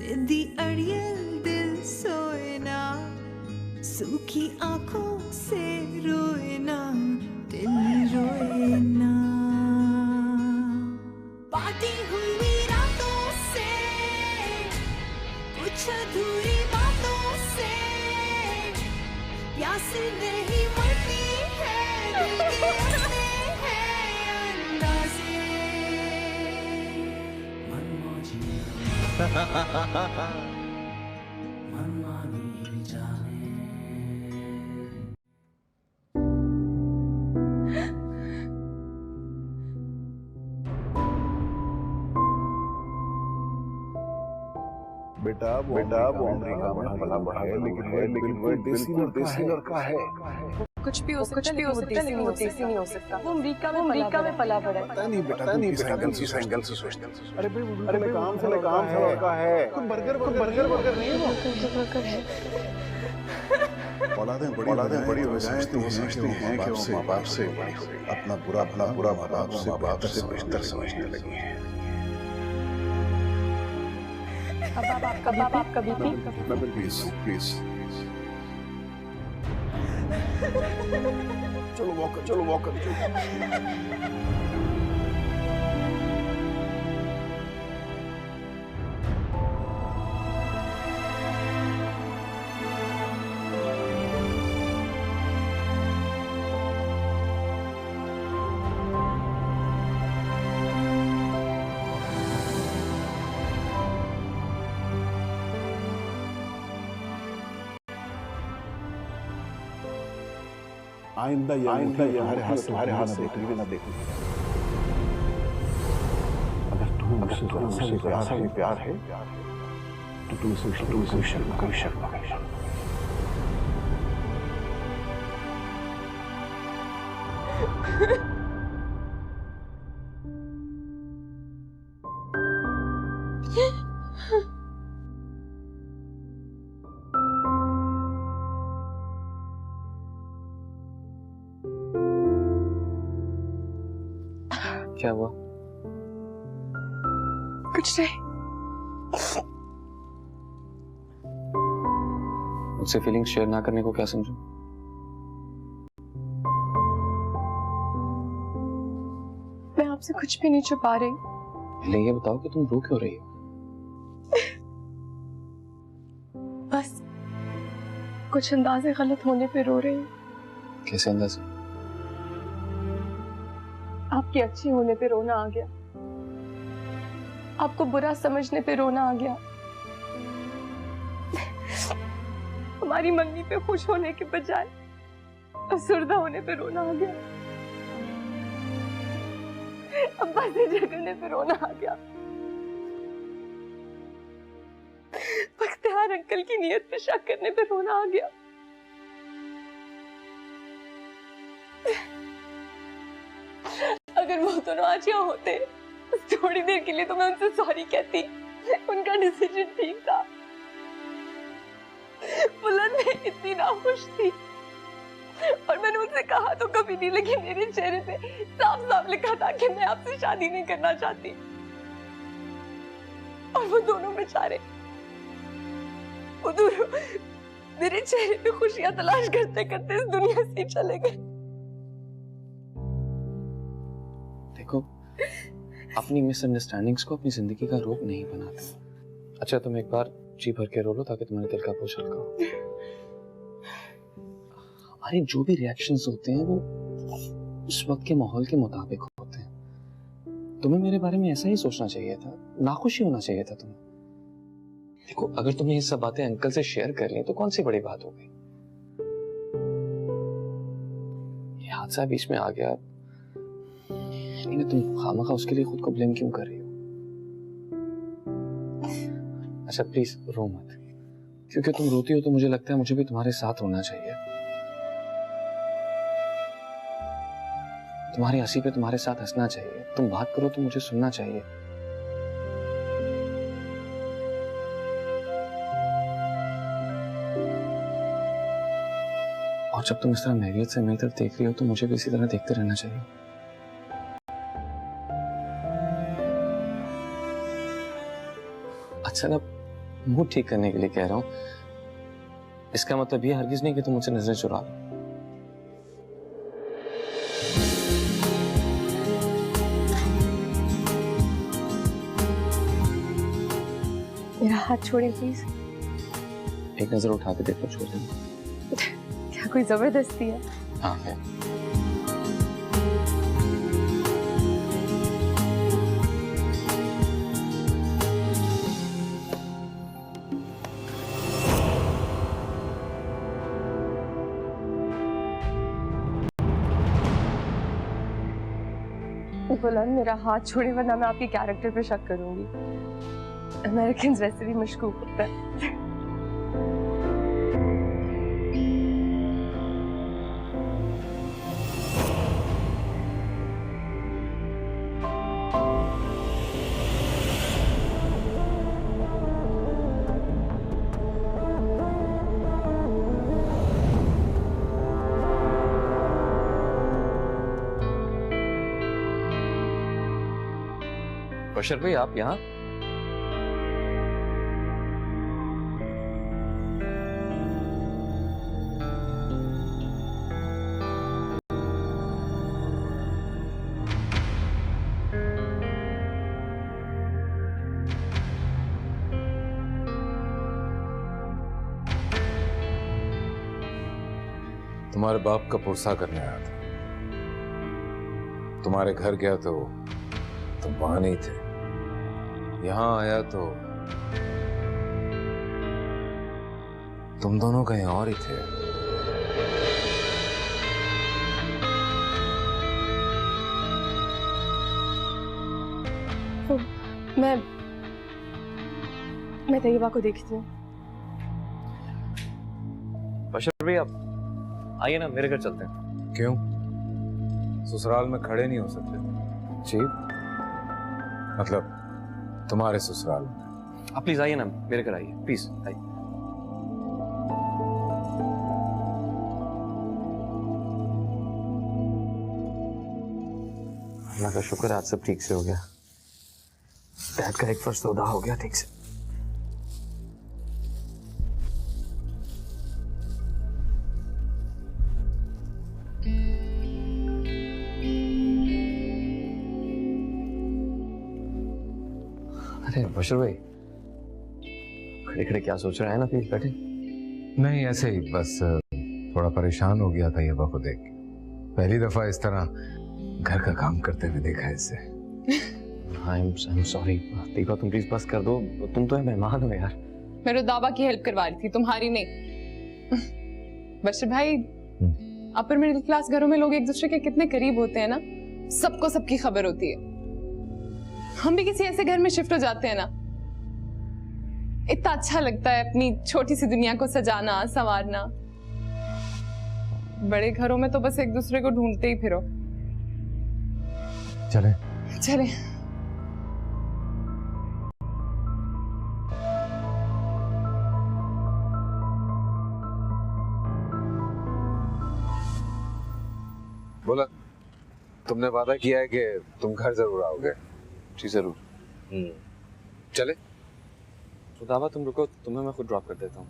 जिद्दी अड़ियल दिल सोए ना, सूखी आंखों से रोए ना, दिल रोए ना। बाती हुई रातों से, कुछ अधूरी बातों से, प्यास नहीं मरती है दिल के अपने हैं अंदाज़े। मनमानी जाने। बेटा वो अमेरिका में पला बड़ा है, लेकिन वो देसी लड़का है। कुछ भी हो सकता है, लेकिन वो देसी नहीं हो सकता। वो अमेरिका में पला बड़ा है। पता नहीं बेटा किस एंगल से सोचते हैं। अरे भाई काम से लड़का है। तुम बर्गर नहीं हो। औलादें बड़ी हो समझती हैं कि वो माँ बाप से अपना बुरा माँ बाप से बेहतर समझने लगी है। अब आप कभी भी प्लीज चलो वॉक कर आइंदा तुम्हारे हाथ से ना देखूं। अगर तुमसे प्यार है तो तुमसे कोई शर्म क्या हुआ? कुछ नहीं। मुझसे फीलिंग्स शेयर ना करने को क्या समझो? मैं आपसे कुछ भी नहीं छुपा रही। पहले ये बताओ कि तुम रो क्यों रही हो? बस कुछ अंदाजे गलत होने पे रो रही हूँ। कैसे अंदाजे? आपकी अच्छी होने पे रोना आ गया, आपको बुरा समझने पे रोना आ गया, हमारी मंगनी पे खुश होने के बजाय अफसरदा होने पे रोना आ गया, अब्बा से झगड़ने पे रोना आ गया, बख्तियार अंकल की नीयत पे शक करने पे रोना आ गया। अगर वो दोनों आज यहाँ होते थोड़ी देर के लिए तो मैं उनसे सॉरी कहती। उनका डिसीजन ठीक था। बुलंद में इतनी नाखुश थी और मैंने उनसे कहा तो कभी नहीं, लेकिन मेरे चेहरे पे साफ साफ लिखा था कि मैं आपसे शादी नहीं करना चाहती। और वो दोनों बेचारे वो दोनों मेरे चेहरे पे खुशियां तलाश करते करते इस दुनिया से चले गए। देखो, अपनी मिसअंडरस्टैंडिंग्स को अपनी जिंदगी का रोग नहीं बनाते। अच्छा, तुम एक बार जी भर के रो लो ताकि तुम्हारे दिल का बोझ हल्का हो। हमारे जो भी रिएक्शंस होते हैं वो उस वक्त के माहौल के मुताबिक होते हैं। तुम्हें मेरे बारे में ऐसा ही सोचना चाहिए था, नाखुश ही होना चाहिए था तुम्हें। देखो, अगर तुमने ये सब बातें अंकल से शेयर कर ली तो कौन सी बड़ी बात हो गई? ये हादसा बीच में आ गया, तुम खामखा उसके लिए खुद को ब्लेम क्यों कर रही हो? अच्छा प्लीज रो मत, क्योंकि तुम रोती हो तो मुझे लगता है मुझे भी तुम्हारे साथ रोना चाहिए। तुम्हारी हंसी पे तुम्हारे साथ हंसना चाहिए। तुम बात करो तो मुझे सुनना चाहिए। और जब तुम इस तरह महवियत से मेरी तरफ देख रही हो तो मुझे भी इसी तरह देखते रहना चाहिए। अच्छा ना, मूड ठीक करने के लिए कह रहा हूँ। इसका मतलब ये हरगिज नहीं कि तुम मुझसे नजर चुरा लो। मेरा हाथ छोड़े प्लीज। एक नजर उठा के देखो, छोड़ देना। क्या कोई जबरदस्ती है? हाँ है। बुलंद मेरा हाथ छोड़े वरना मैं आपके कैरेक्टर पे शक करूंगी। अमेरिकन वैसे भी मशकूक होता है। बशर भाई आप यहाँ? तुम्हारे बाप का पुरसा करने आया था। तुम्हारे घर गया तो तुम वहां नहीं थे। यहां आया तो तुम दोनों कहीं और ही थे। तो मैं तैयबा को देखती हूँ। बशर भाई आप आइए ना, मेरे घर चलते हैं। क्यों? ससुराल में खड़े नहीं हो सकते? जी मतलब तुम्हारे ससुराल में? आप प्लीज आइए ना, मेरे घर आइए प्लीज, आइए। अल्लाह का शुक्र आज सब ठीक से हो गया। डैड का एक फर्ज तो अदा हो गया ठीक से। अरे बशर भाई खड़े खड़े क्या सोच रहे हैं ना, प्लीज बैठे। नहीं ऐसे ही बस थोड़ा परेशान हो गया था ये को देख के। पहली दफा इस तरह घर का काम करते हुए देखा है इसे। आई एम सॉरी दीपा, तुम प्लीज बस कर दो, तुम तो है मेहमान हो यार। मैं रुदाबा की हेल्प करवा रही थी, तुम्हारी नहीं। बशर भाई अपर मिडिल क्लास घरों में लोग एक दूसरे के कितने करीब होते हैं ना, सबको सबकी खबर होती है। हम भी किसी ऐसे घर में शिफ्ट हो जाते हैं ना, इतना अच्छा लगता है अपनी छोटी सी दुनिया को सजाना संवारना। बड़े घरों में तो बस एक दूसरे को ढूंढते ही फिरो। चले चले। बोला तुमने वादा किया है कि तुम घर जरूर आओगे। जी जरूर। चले। रुदाबा तुम रुको, तुम्हें मैं खुद ड्रॉप कर देता हूँ।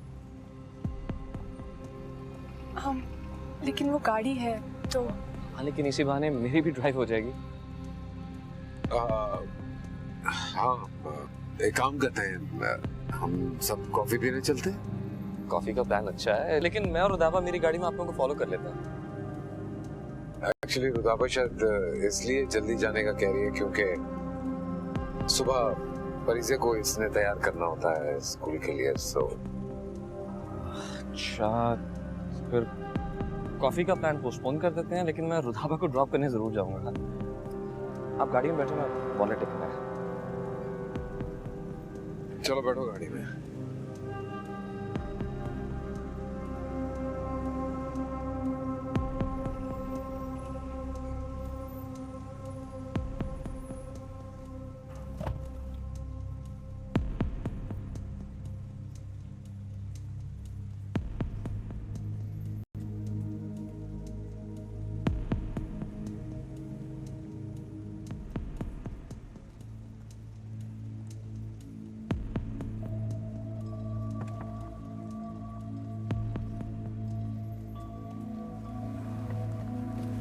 हम लेकिन वो गाड़ी है तो। हाँ लेकिन इसी बहाने मेरी भी ड्राइव हो जाएगी। हाँ एक काम करते हैं, हम सब कॉफी पीने चलते हैं। कॉफी का प्लान अच्छा है, लेकिन मैं और रुदाबा मेरी गाड़ी में आप लोगों को फॉलो कर लेता हूँ। एक्चुअली रुदाबा शायद इसलिए जल्दी जाने का कह रही है क्योंकि सुबह परिजे को इसने तैयार करना होता है स्कूल के लिए। सो अच्छा फिर कॉफी का प्लान पोस्टपोन कर देते हैं, लेकिन मैं रुदाबा को ड्रॉप करने जरूर जाऊंगा। आप गाड़ी में बैठो, मैं वॉलेट टिकट है। चलो बैठो गाड़ी में।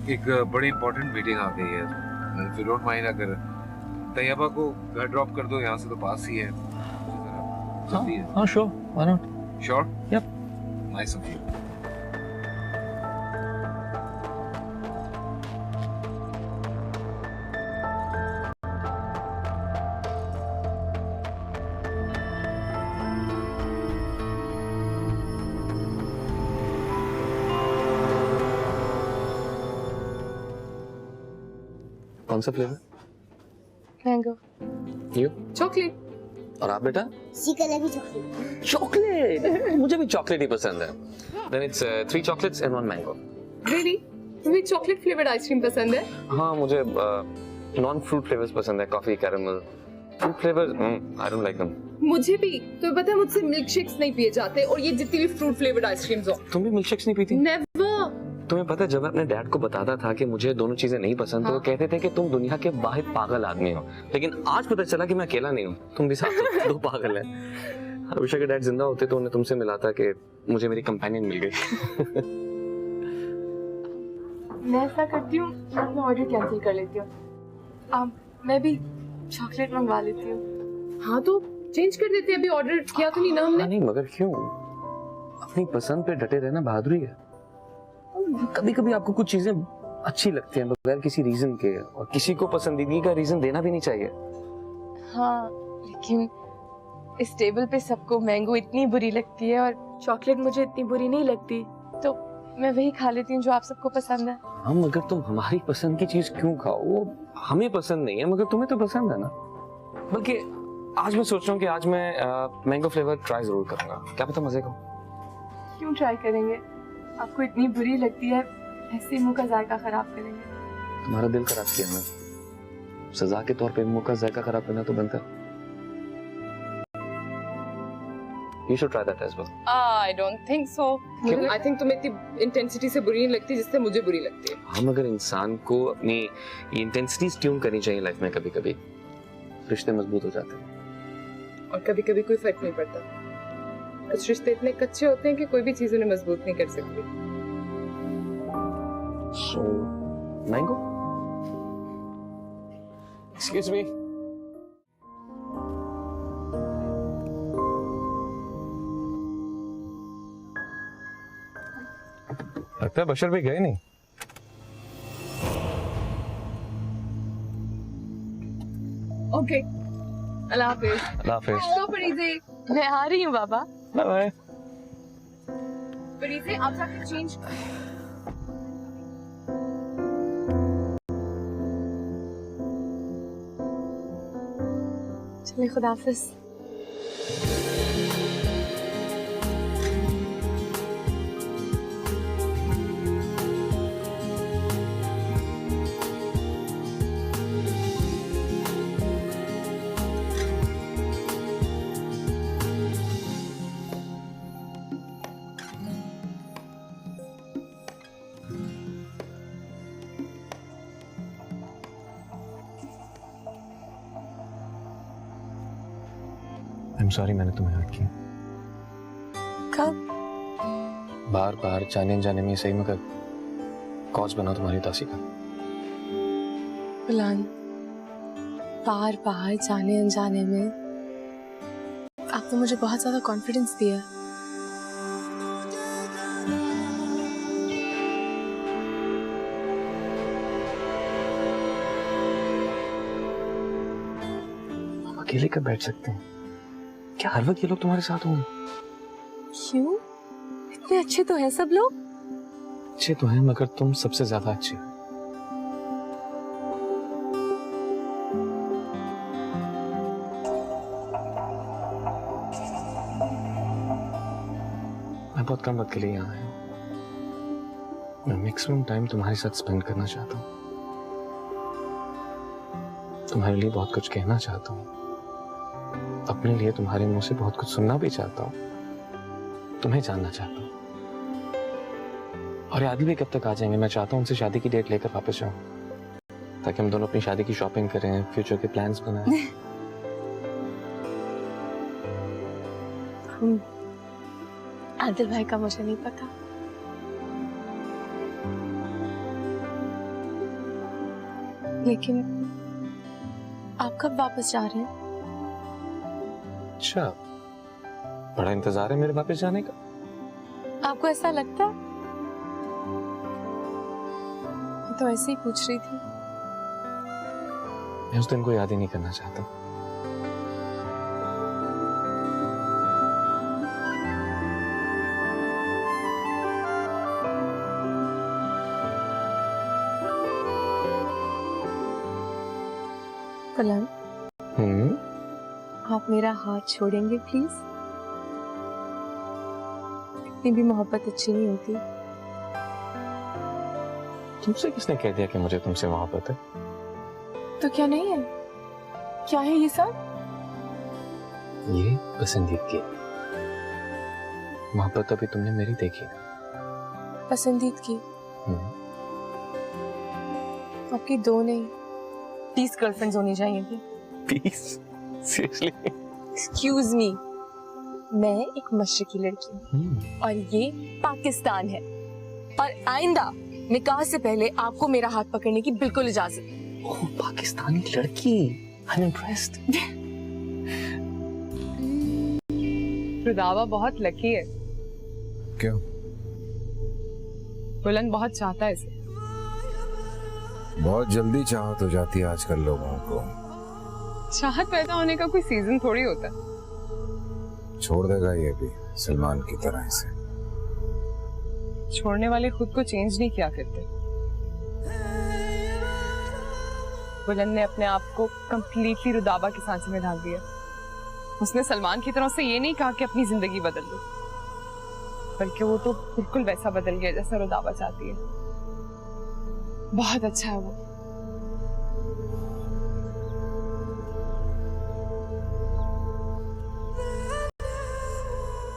एक बड़ी इंपॉर्टेंट मीटिंग आ गई है। इफ यू डोंट माइंड, अगर तैयबा को घर ड्रॉप कर दो, यहाँ से तो पास ही है। जल्दी है। हाँ sure, why not? Sure? Yup. Nice of you. कौन सा फ्लेवर? मैंगो। यू? चॉकलेट। और आप बेटा? कलर की चॉकलेट। चॉकलेट। मुझे भी चॉकलेट ही पसंद है। Then it's 3 chocolates and 1 mango. Really? तुम्हें चॉकलेट फ्लेवर्ड आइसक्रीम पसंद है? हाँ, मुझे नॉन फ्रूट फ्लेवर्स पसंद है, coffee, caramel. Fruit flavours I don't like them. मुझे भी। तुम्हें पता है मुझसे मिल्क शेक्स नहीं पिए जाते, और ये जितनी भी फ्रूट फ्लेवर्ड आइसक्रीम्स हो। तुम भी मिल्क शेक्स नहीं पीती? नेवर। तुम्हें पता है, जब मैं अपने डैड को बताता था कि मुझे दोनों चीजें नहीं पसंद, तो वो कहते थे कि तुम दुनिया के वाहिद पागल आदमी हो। लेकिन आज पता चला कि मैं अकेला नहीं हूँ, तुम भी साथ हो, 2 पागल हैं। हमेशा के डैड जिंदा होते तो उन्हें तुमसे मिला था कि मुझे मेरी कंपेनियन मिल गई। मैं ऐसा करती हूँ, मैं अपना ऑर्डर कैंसिल कर लेती हूँ। मैं भी चॉकलेट मंगवा लेती हूँ। हाँ तो चेंज कर देते हैं, अभी ऑर्डर किया तो नहीं ना हमने। नहीं, मगर क्यों? अपनी पसंद पे डटे रहना बहादुरी है। कभी कभी आपको कुछ चीजें अच्छी लगती हैं बगैर किसी रीजन के, और किसी को पसंदीदगी का रीजन देना भी नहीं चाहिए। हाँ, लेकिन इस टेबल पे सबको मैंगो इतनी बुरी लगती है और चॉकलेट मुझे इतनी बुरी नहीं लगती, तो मैं वही खा लेती हूँ जो आप सबको पसंद है। हाँ, मगर तुम हमारी पसंद की चीज क्यों खाओ? वो हमें पसंद नहीं है, मगर तुम्हें तो पसंद है ना। बल्कि आज मैं सोच रहा हूँ कि आज मैं मैंगो फ्लेवर ट्राई जरूर करूंगा, क्या पता मजे का। क्यों ट्राई करेंगे? आपको इतनी बुरी लगती है, ऐसे मुंह का जायका खराब करेंगे। तुम्हारा दिल खराब किया ना, सजा के तौर पे मुंह का जायका खराब करना तो बनता है। You should try that as well. I don't think so. I think तुम्हें इतनी इंटेंसिटी से बुरी नहीं लगती जिससे मुझे बुरी लगती है। हाँ, मगर इंसान को अपनी इंटेंसिटीज ट्यून करनी चाहिए लाइफ में। कभी कभी रिश्ते मजबूत हो जाते हैं, और कभी कभी कोई फर्क नहीं पड़ता। कुछ रिश्ते इतने कच्चे होते हैं कि कोई भी चीज उन्हें मजबूत नहीं कर सकती। So, mango? Excuse me. लगता है बशर भी गए नहीं। ओके, अल्लाह हाफिज। अल्लाह हाफिज। तो फरीदे, मैं आ रही हूँ बाबा। Bye bye. फरीदे आप जाके चेंज। चलिए, खुदा हाफिज। I'm sorry मैंने तुम्हें हर्ट किया। कब? बार बार जाने अनजाने में सही, मगर कॉज बना तुम्हारी उदासी का। बुलान, बार बार जाने अनजाने में आपने मुझे बहुत ज्यादा कॉन्फिडेंस दिया। हम अकेले कब बैठ सकते हैं? क्या हर वक्त ये लोग तुम्हारे साथ होंगे? क्यों? इतने अच्छे तो हैं सब लोग। अच्छे तो हैं, मगर तुम सबसे ज्यादा अच्छे हो। मैं बहुत कम वक्त के लिए यहाँ आया हूँ। मैं मैक्सिमम टाइम तुम्हारे साथ स्पेंड करना चाहता हूँ, तुम्हारे लिए बहुत कुछ कहना चाहता हूँ, अपने लिए तुम्हारे मुंह से बहुत कुछ सुनना भी चाहता हूँ, तुम्हें जानना चाहता हूँ। और आदिल भी कब तक आ जाएंगे? मैं चाहता हूँ उनसे शादी की डेट लेकर वापस जाऊँ, ताकि हम दोनों अपनी शादी की शॉपिंग करें, फ्यूचर के प्लान्स बनाएं। आदिल भाई का मुझे नहीं पता। लेकिन आप कब वापस जा रहे हैं? अच्छा, बड़ा इंतजार है मेरे वापस जाने का? आपको ऐसा लगता है? मैं तो ऐसे ही पूछ रही थी। मैं उस दिन को याद ही नहीं करना चाहता। कलम, हम्म। आप मेरा हाथ छोड़ेंगे प्लीज? इतनी भी मोहब्बत अच्छी नहीं होती। तुमसे किसने कह दिया कि मुझे तुमसे मोहब्बत है? तो क्या नहीं है? क्या है ये सब? ये पसंदीदगी। मोहब्बत अभी तुमने मेरी देखी ना। पसंदीदगी? हम्म। आपकी दो नहीं, 30 गर्लफ्रेंड्स होनी चाहिए थी। Please, seriously. एक्सक्यूज मी, मैं एक मशरकी लड़की हूँ और ये पाकिस्तान है, और आइंदा निकाह से पहले आपको मेरा हाथ पकड़ने की बिल्कुल इजाजत नहीं। ओह, पाकिस्तानी लड़की। I'm impressed. रुदावा बहुत लकी है। क्यों? बुलंद बहुत चाहता है इसे। बहुत जल्दी चाहत हो जाती है आजकल लोगों को। चाहत पैदा होने का कोई सीजन थोड़ी होता है। छोड़ देगा ये भी सलमान की तरह इसे। छोड़ने वाले खुद को चेंज नहीं किया करते। बुलंद ने अपने आप को कंप्लीटली रुदाबा के सांचे में ढाल दिया। उसने सलमान की तरह से ये नहीं कहा कि अपनी जिंदगी बदल दो, बल्कि वो तो बिल्कुल वैसा बदल गया जैसा रुदाबा चाहती है। बहुत अच्छा है वो।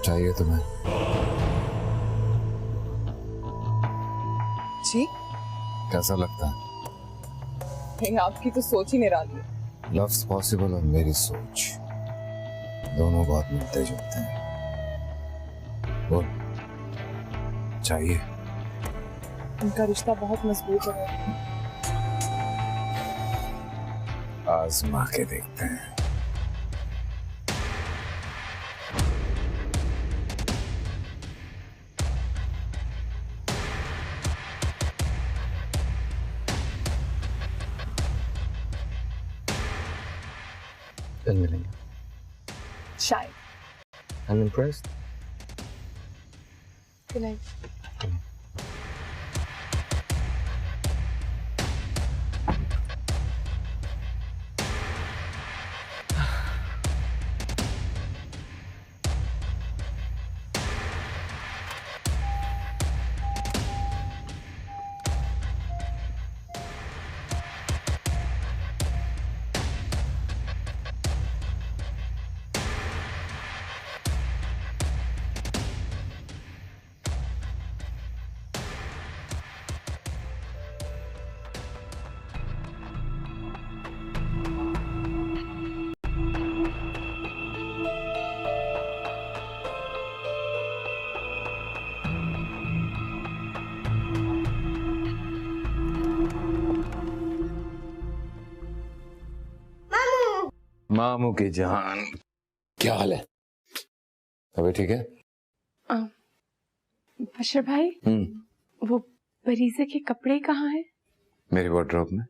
चाहिए तुम्हें? जी, कैसा लगता है? नहीं, आपकी तो सोच ही निराली है। लव्स पॉसिबल और मेरी सोच दोनों बहुत मिलते जुलते हैं। बोल, चाहिए? उनका रिश्ता बहुत मजबूत है। आजमा के देखते हैं। कल मिलेंगे। शायद। I'm impressed. Good night. मामू की जान, क्या हाल है? अभी ठीक है? बशर भाई, वो परीजे के कपड़े कहाँ हैं? मेरी वार्डरोब में।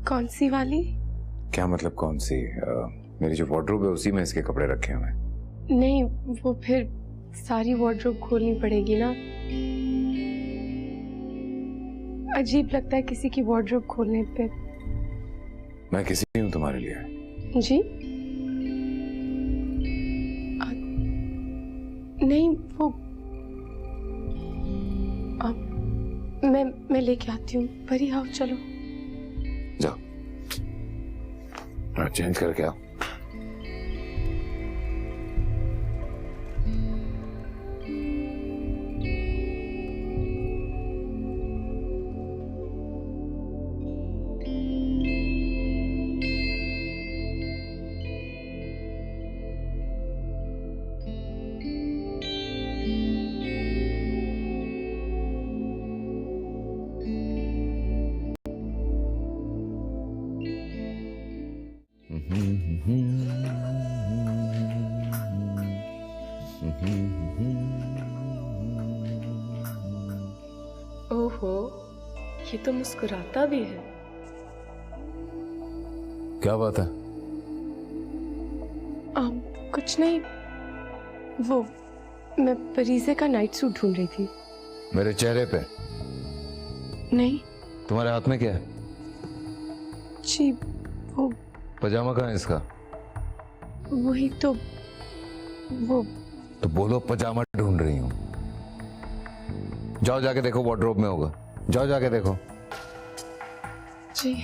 कौन सी वाली? क्या मतलब कौन सी? मेरी जो वार्डरोब है उसी में इसके कपड़े रखे हुए हैं। नहीं, वो फिर सारी वार्डरोब खोलनी पड़ेगी ना। अजीब लगता है किसी की वार्डरोब खोलने पे। मैं किसी हूँ तुम्हारे लिए? जी? नहीं, वो मैं लेके आती हूँ। परी आओ, चलो। जाओ, चेंज करके आओ। ओहो, ये तो मुस्कुराता भी है। क्या बात है? कुछ नहीं, वो मैं परीजे का नाइट सूट ढूंढ रही थी। मेरे चेहरे पे? नहीं तुम्हारे हाथ में क्या है? जी, वो पजामा कहाँ है इसका? वही तो, वो तो बोलो पजामा ढूंढ रही हूँ। जाओ जाके देखो, वार्डरोब में होगा। जाओ जाके देखो। जी।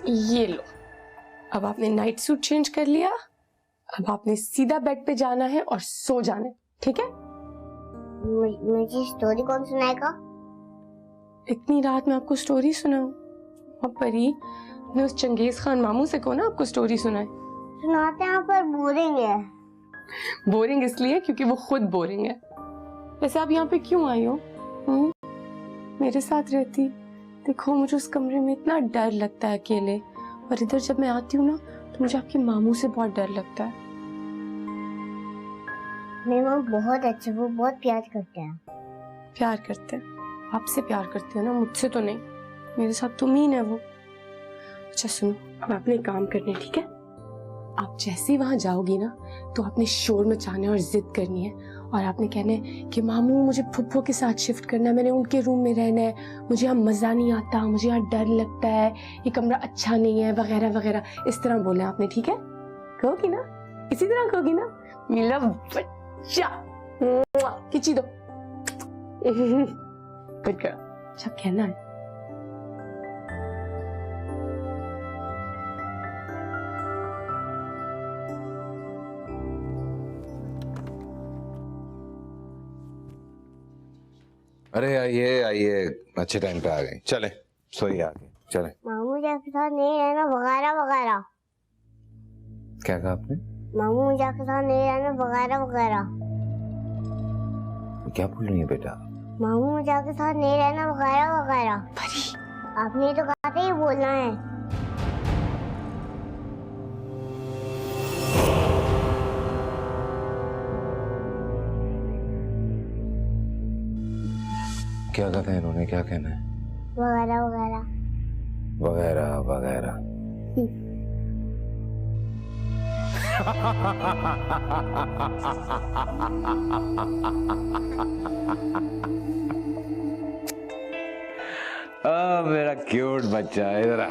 ये लो, अब आपने नाइट सूट चेंज कर लिया। अब आपने सीधा बेड पे जाना है और सो जाना है, ठीक है? मुझे स्टोरी कौन सुनाएगा? इतनी रात में आपको स्टोरी सुनाऊं? अब परी, अपने उस चंगेज खान मामू से कहो ना आपको स्टोरी सुनाए। सुनाते हैं पर बोरिंग है। बोरिंग इसलिए क्योंकि वो खुद बोरिंग है। वैसे आप यहाँ पे क्यों आई हो? मेरे साथ रहती। देखो, मुझे उस कमरे में इतना डर लगता है अकेले, और इधर जब मैं आती हूँ ना तो मुझे आपके मामू से बहुत डर लगता है। मेरे मामू बहुत अच्छे, वो बहुत प्यार करते हैं। प्यार करते हैं? आपसे प्यार करते हो ना, मुझसे तो नहीं। मेरे साथ तो मीन है वो। अच्छा सुनो, अब आपने एक काम करना है, ठीक है? आप जैसे ही वहां जाओगी ना तो आपने शोर मचाना और जिद करनी है, और आपने कहना है कि मामू मुझे फुफ्फो के साथ शिफ्ट करना है, मैंने उनके रूम में रहना है, मुझे यहाँ मजा नहीं आता, मुझे यहाँ डर लगता है, ये कमरा अच्छा नहीं है, वगैरह वगैरह। इस तरह बोला आपने, ठीक है? कहोगी ना? इसी तरह कहोगी ना? मेरा बच्चा, खिंची दो। Good girl. अच्छा कहना है। अरे आइए आइए, अच्छे टाइम पे आ गई। चले सोइए आगे, चले। मामू के साथ नहीं रहना वगैरह वगैरह। क्या कहा आपने? मामू के साथ नहीं रहना वगैरह वगैरह। क्या बोल रही है बेटा? मामू के साथ नहीं रहना वगैरह वगैरह। आपने तो कहा था ही बोलना है। क्या कहते हैं इन्होंने? क्या कहना है? वगैरह वगैरह वगैरह वगैरह। मेरा क्यूट बच्चा, इधर आ।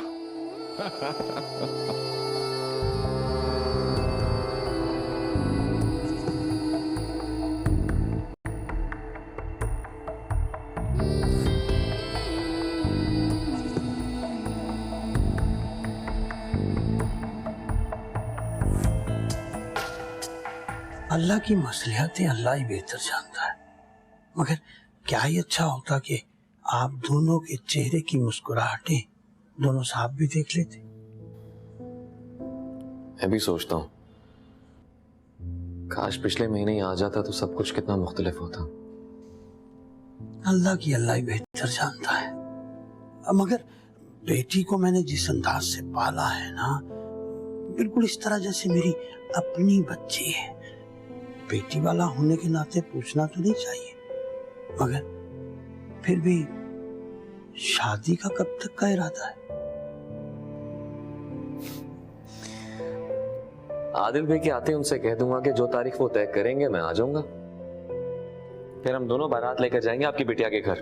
अल्लाह की मसलिहतें अल्लाह ही बेहतर जानता है, मगर क्या ही अच्छा होता कि आप दोनों के चेहरे की मुस्कुराहटें दोनों साहब भी देख लेते। मैं भी सोचता हूँ काश पिछले महीने ही आ जाता तो सब कुछ कितना मुख्तलिफ होता। अल्लाह की अल्लाह ही बेहतर जानता है, मगर बेटी को मैंने जिस अंदाज से पाला है ना, बिल्कुल इस तरह जैसे मेरी अपनी बच्ची है। बेटी वाला होने के नाते पूछना तो नहीं चाहिए, मगर फिर भी शादी का कब तक का इरादा है? आदिल भाई के आते ही उनसे कह दूंगा कि जो तारीख वो तय करेंगे मैं आ जाऊंगा, फिर हम दोनों बारात लेकर जाएंगे आपकी बिटिया के घर।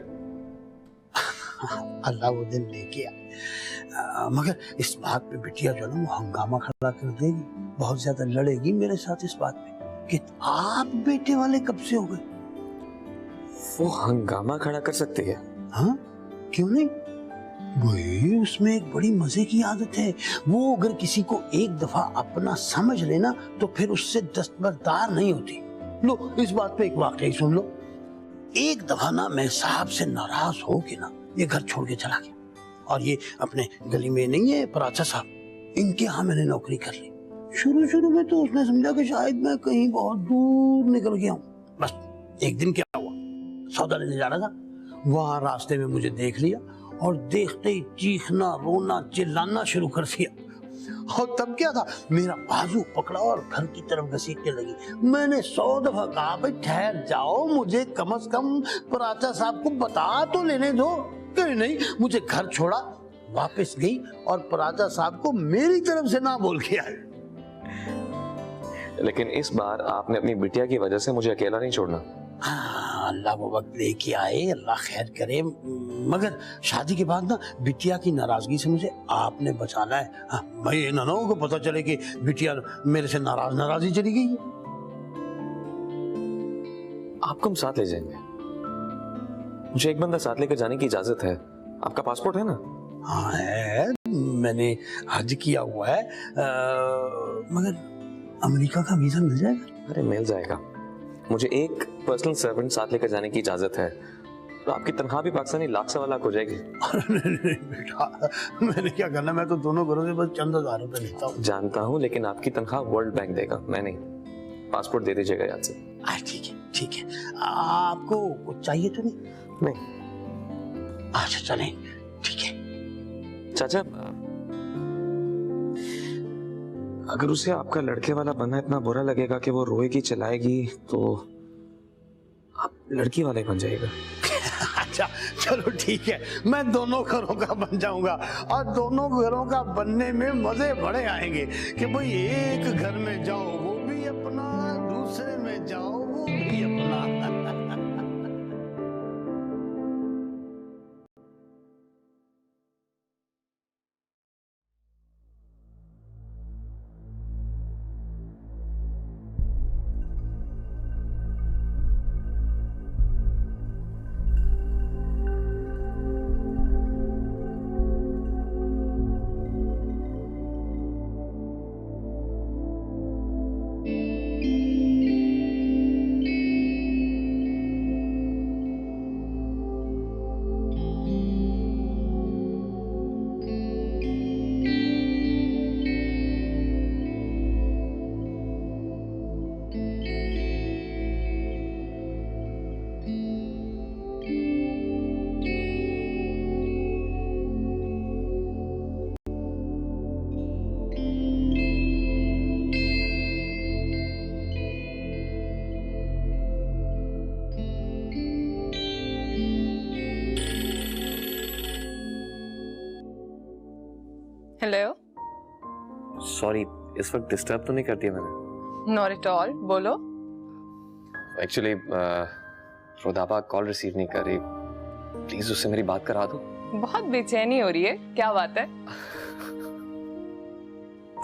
अल्लाह वो दिन लेके आए, मगर इस बात पे बिटिया जो ना वो हंगामा खड़ा कर देगी, बहुत ज्यादा लड़ेगी मेरे साथ इस बात पे कि आप बेटे वाले कब से हो गए। वो हंगामा खड़ा कर सकती है? हाँ क्यों नहीं, वही उसमें एक बड़ी मजे की आदत है। वो अगर किसी को एक दफा अपना समझ लेना तो फिर उससे दस्तबरदार नहीं होती। लो इस बात पे एक वाकई सुन लो। एक दफा ना मैं साहब से नाराज हो के ना ये घर छोड़ के चला गया, और ये अपने गली में नहीं है पराचा साहब, इनके यहाँ मैंने नौकरी कर ली। शुरू में तो उसने समझा कि शायद मैं कहीं बहुत दूर निकल गया हूँ। बस एक दिन क्या हुआ, सौदा लेने जा रहा था, वहां रास्ते में मुझे देख लिया और देखते ही चीखना रोना चिल्लाना शुरू कर दिया। और तब क्या था, मेरा बाजू पकड़ा और घर की तरफ घसीटने लगी। मैंने 100 दफा कहा भाई ठहर जाओ, मुझे कम से कम पराचा साहब को बता तो लेने दो। कहीं नहीं, मुझे घर छोड़ा, वापस गई और पराचा साहब को मेरी तरफ से ना बोल के आई। लेकिन इस बार आपने अपनी बिटिया की वजह से मुझे अकेला नहीं छोड़ना। हाँ, अल्लाह वो वक्त लेके आए, अल्लाह खैर करे। मगर शादी के बाद ना बिटिया की नाराजगी से मुझे आपने बचाना है। हाँ, मैं ये ना हो को पता चले कि बिटिया मेरे से नाराज ही चली गई है। आपको हम साथ ले जाएंगे। मुझे एक बंदा साथ लेकर जाने की इजाजत है। आपका पासपोर्ट है ना? हाँ है, मैंने हज किया हुआ है। मगर अमेरिका का वीजा मिल जाएगा? अरे मिल जाएगा। मुझे एक पर्सनल सर्वेंट साथ लेकर जाने की इजाजत है। तो आपकी तनख्वाह भी पाकिस्तानी लाख सवा लाख हो जाएगी। अरे नहीं बेटा, मैंने क्या करना, मैं तो दोनों घरों से बस चंद हजार रुपए लेता हूँ। जानता हूँ, लेकिन आपकी तनख्वाह वर्ल्ड बैंक देगा, मैं नहीं। पासपोर्ट दे दीजिएगा याद से। ठीक है ठीक है। आपको कुछ चाहिए तो नहीं? नहीं। अच्छा चलें, ठीक है। चाचा, अगर उसे आपका लड़के वाला बनना इतना बुरा लगेगा कि वो रोएगी चिल्लाएगी, तो आप लड़की वाले बन जाइएगा। अच्छा चलो ठीक है, मैं दोनों घरों का बन जाऊंगा और दोनों घरों का बनने में मजे बड़े आएंगे कि भाई एक घर में जाओ वो भी अपना, दूसरे में जाओ वो भी अपना। हेलो। सॉरी, इस वक्त डिस्टर्ब तो नहीं कर दिया मैंने? नॉट एट ऑल, बोलो। एक्चुअली रुदाबा कॉल रिसीव नहीं कर रही, प्लीज उससे मेरी बात करा दो। बहुत बेचैनी हो रही है, क्या बात है?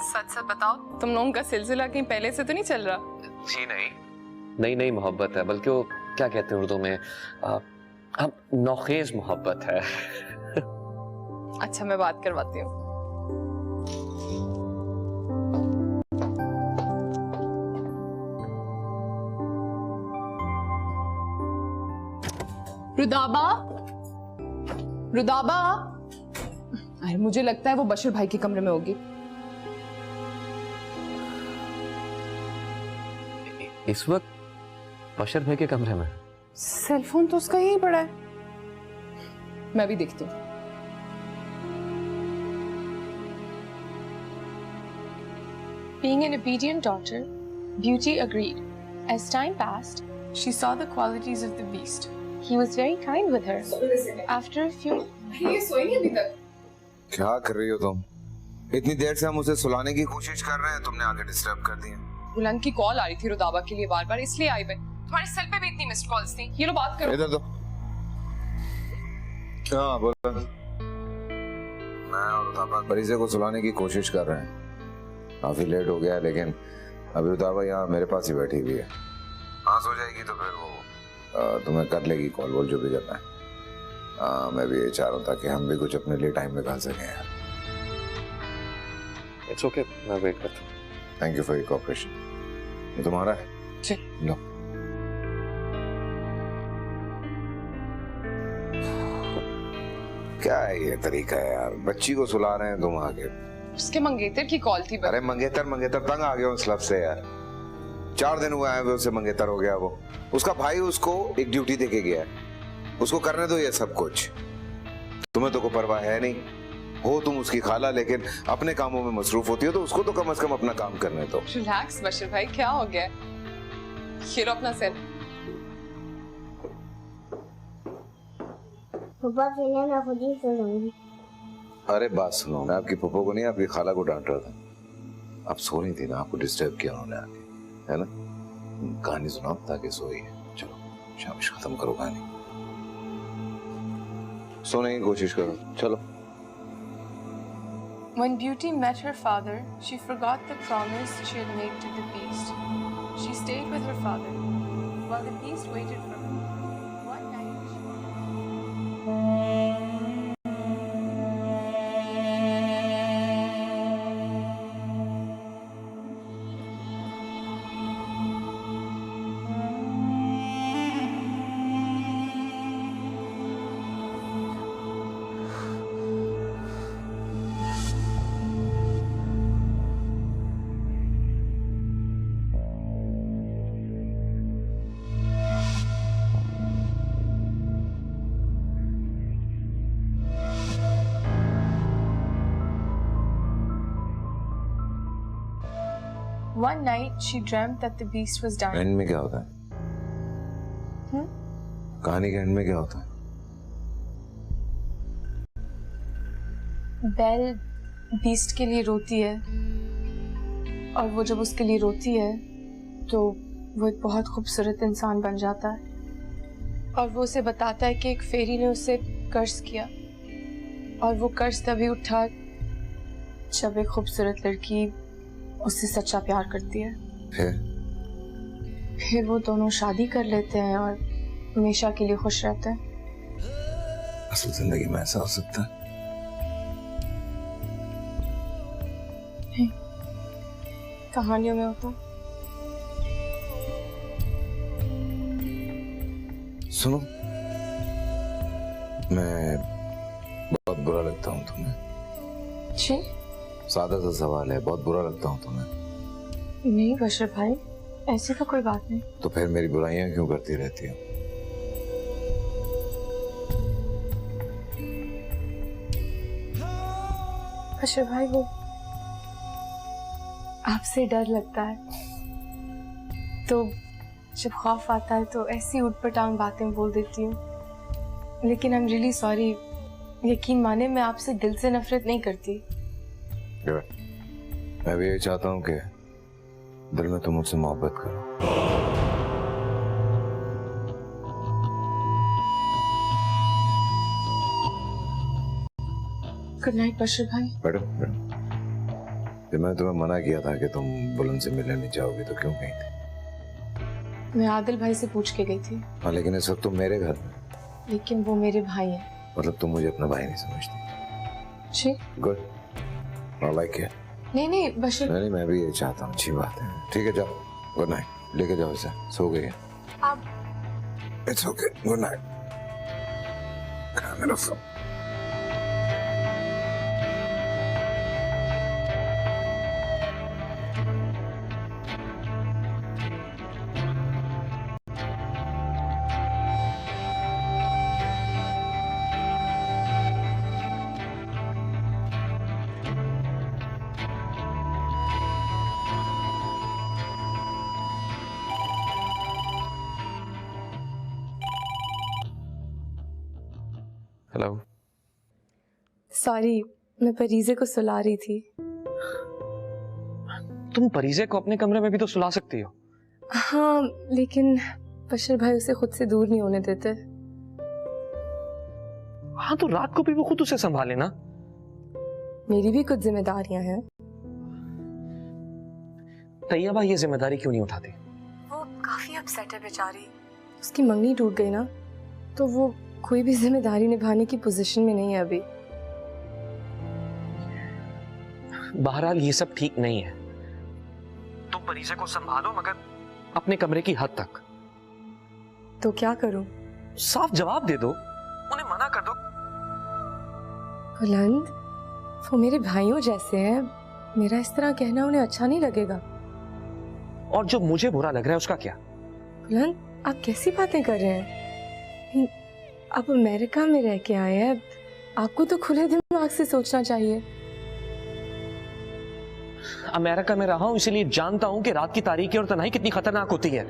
सच सच बताओ, तुम लोगों का सिलसिला कहीं पहले से तो नहीं चल रहा? जी नहीं, नई नई मोहब्बत है, बल्कि वो क्या कहते हैं उर्दू में, अब नौखेज मोहब्बत है। अच्छा, मैं बात करवाती हूँ। रुदाबा, रुदाबा। अरे मुझे लगता है वो बशीर भाई के कमरे में होगी। इस वक्त बशीर भाई के कमरे में? सेल फोन तो उसका यही पड़ा है। मैं भी देखती हूँ। Being an obedient daughter, Beauty agreed. As time passed, she saw the qualities of the beast. He was very kind with her. After a few... ये सोई नहीं अभी तक? क्या कर रही हो तुम? इतनी देर से हम उसे सुलाने की कोशिश कर रहे हैं, तुमने आके डिस्टर्ब कर दिया। बुलंद की कॉल आ रही थी रुदाबा के लिए बार बार, इसलिए आई मैं। तुम्हारे सेल पे भी इतनी मिस्ड कॉल्स थी। ये लो बात करो। इधर दो। हाँ बोलो। मैं और रुदाबा परिजे को सुलाने की कोशिश कर रहे हैं। काफी लेट हो गया है, लेकिन अभी रुदाबा यहाँ मेरे पास ही बैठी हुई है। हाँ सो जाएगी तो फिर वो तुम्हें कर लेगी कॉल वॉल जो भी करना है। मैं भी ये चाह रहा था कि हम भी कुछ अपने लिए टाइम निकाल सकें यार। इट्स ओके, मैं वेट करता हूँ। Thank you for your cooperation. ये तुम्हारा है? जी। लो। क्या है ये तरीका है यार, बच्ची को सुला रहे हैं तुम आगे। उसके मंगेतर की कॉल थी। अरे मंगेतर तंग आ गया उस लफ्ज से यार। 4 दिन हुए आए हुए, उससे मंगेतर हो गया वो। उसका भाई उसको एक ड्यूटी देके गया है। उसको करने दो ये सब कुछ। तुम्हें तो कोई परवाह है नहीं, हो तुम उसकी खाला, लेकिन अपने कामों में मसरूफ होती हो, तो उसको तो कम से कम अपना काम करने दो। रिलैक्स बशीर भाई, क्या हो गया? ये लो अपना सेल। पापा पहले मैं खुद ही सो लूंगी। अरे बात सुनो, मैं आपकी पप्पो को नहीं, आपकी खाला को डांट रहा था। आप सो रही थी ना, आपको डिस्टर्ब किया उन्होंने आके, है ना? कहानी सुनाओ ताकि सोइए। चलो शाबाश, खत्म करो कहानी, सोने की कोशिश करो, चलो। When Beauty met her father, she forgot the promise she had made to the beast. She stayed with her father while the beast waited for her. One night, One night she dreamt that the beast was dying. And में क्या होता है? कहानी के and में क्या होता है? बेल बीस्ट के लिए रोती है, और वो जब उसके लिए रोती है तो वो एक बहुत खूबसूरत इंसान बन जाता है, और वो उसे बताता है कि एक फेरी ने उसे कर्ज किया, और वो कर्ज तभी उठा जब एक खूबसूरत लड़की उससे सच्चा प्यार करती है। फिर वो दोनों शादी कर लेते हैं और हमेशा के लिए खुश रहते हैं। असल जिंदगी में ऐसा हो सकता है? कहानियों में होता। सुनो, मैं बहुत बुरा लगता हूँ तुम्हें। जी? सादा सा सवाल है, बहुत बुरा लगता हूँ तुम्हें? नहीं बशीर भाई, ऐसी तो कोई बात नहीं। तो फिर मेरी बुराइयां क्यों करती रहती हो? बशीर भाई, वो आपसे डर लगता है, तो जब खौफ आता है तो ऐसी उटपटांग बातें बोल देती हूँ। लेकिन आई एम रियली सॉरी, यकीन माने मैं आपसे दिल से नफरत नहीं करती। मैं भी यही चाहता हूँ कि दिल में तुम मुझसे मोहब्बत करो। गुड नाइट बशीर भाई। मैडम, जब मैंने तुम्हें मना किया था कि तुम बुलंद से मिलने नहीं जाओगी, तो क्यों गई थी? मैं आदिल भाई से पूछ के गई थी। हाँ, लेकिन इस वक्त तुम मेरे घर में। लेकिन वो मेरे भाई हैं। मतलब तुम मुझे अपना भाई नहीं समझती? जी। Good, I like it. नहीं बशीर। नहीं, मैं भी ये चाहता हूँ, अच्छी बात है। ठीक है, जाओ, गुड नाइट, लेके जाओ इसे, सो गई है। आप इट्स ओके, गुड नाइट। मेरा फोन। हेलो। सॉरी, मैं परीजे को सुला रही थी। तुम परीजे को अपने कमरे में भी तो सुला सकती हो। हाँ, लेकिन बशीर भाई उसे खुद से दूर नहीं होने देते। हाँ, तो रात को भी वो खुद उसे संभाले ना। मेरी भी कुछ जिम्मेदारियां हैं। तैयबा ये जिम्मेदारी क्यों नहीं उठाती? वो काफी अपसेट है बेचारी, उसकी मंगनी टूट गई ना, तो वो कोई भी जिम्मेदारी निभाने की पोजीशन में नहीं है अभी। बहरहाल ये सब ठीक नहीं है। तुम परीजे को संभालो, मगर अपने कमरे की हद तक। तो क्या करूं? साफ जवाब दे दो, उन्हें मना कर दो। बुलंद, वो मेरे भाइयों जैसे हैं, मेरा इस तरह कहना उन्हें अच्छा नहीं लगेगा। और जो मुझे बुरा लग रहा है उसका क्या? बुलंद, आप कैसी बातें कर रहे हैं? आप अमेरिका में रह के आए हैं, आपको तो खुले दिमाग से सोचना चाहिए। अमेरिका में रहा हूं इसलिए जानता हूं कि रात की तारीकी और तन्हाई कितनी खतरनाक होती है।